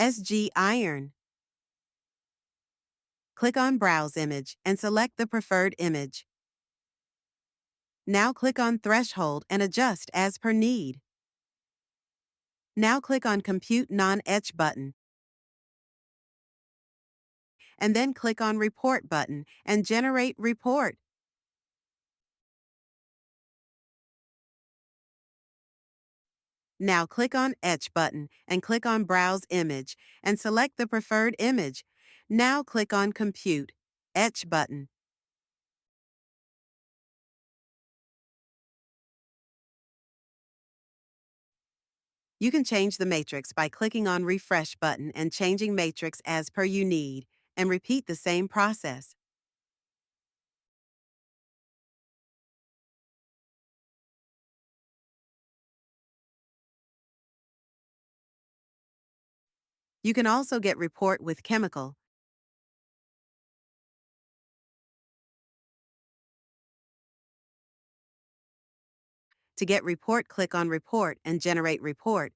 SG iron. Click on Browse Image and select the preferred image. Now click on Threshold and adjust as per need. Now click on Compute Non-Etch button, and then click on Report button and generate report. Now click on Etch button and click on Browse Image and select the preferred image. Now click on Compute Etch button. You can change the matrix by clicking on Refresh button and changing matrix as per you need, and repeat the same process. You can also get report with chemical. To get report, click on Report and generate report.